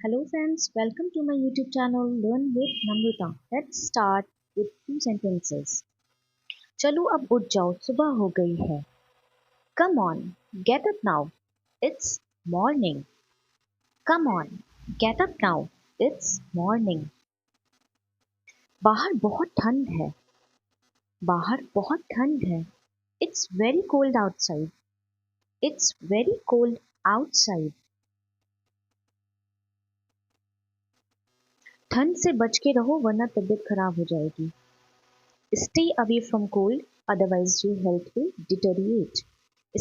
Hello friends, welcome to my YouTube channel Learn with Namrata. Let's start with two sentences. चलो अब उठ जाओ सुबह हो गई है. Come on, get up now. It's morning. Come on, get up now. It's morning. बाहर बहुत ठंड है. बाहर बहुत ठंड है. It's very cold outside. It's very cold outside. ठंड से बच के रहो वरना तबीयत खराब हो जाएगी. Stay away from cold, otherwise your health will deteriorate.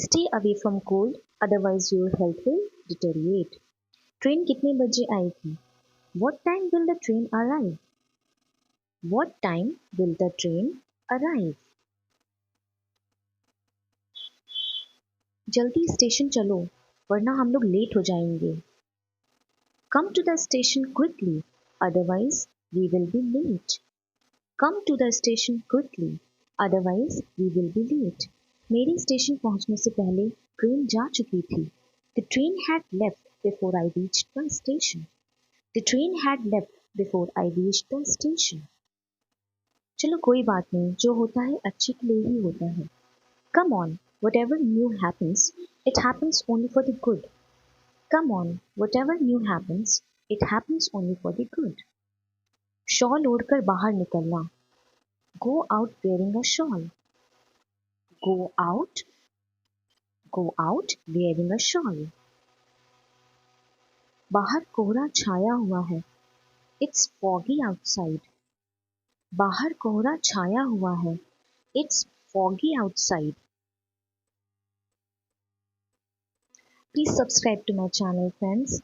Stay away from cold, otherwise your health will deteriorate. Train कितने बजे आएगी? What time will the train arrive? What time will the train arrive? जल्दी station चलो वरना हम लोग late हो जाएंगे. Come to the station quickly, otherwise we will be late. Come to the station quickly, otherwise we will be late. मेरी station पहुंचने से पहले ट्रेन जा चुकी थी. The train had left before I reached the station. The train had left before I reached the station. चलो कोई बात नहीं, जो होता है अच्छे के लिए ही होता है. Come on, whatever new happens, it happens only for the good. Come on, whatever new happens, it happens only for the good. Shawl ओढ़कर बाहर निकलना. Go out wearing a shawl. Go out. Go out wearing a shawl. बाहर कोहरा छाया हुआ है. It's foggy outside. बाहर कोहरा छाया हुआ है. It's foggy outside. Please subscribe to my channel, friends.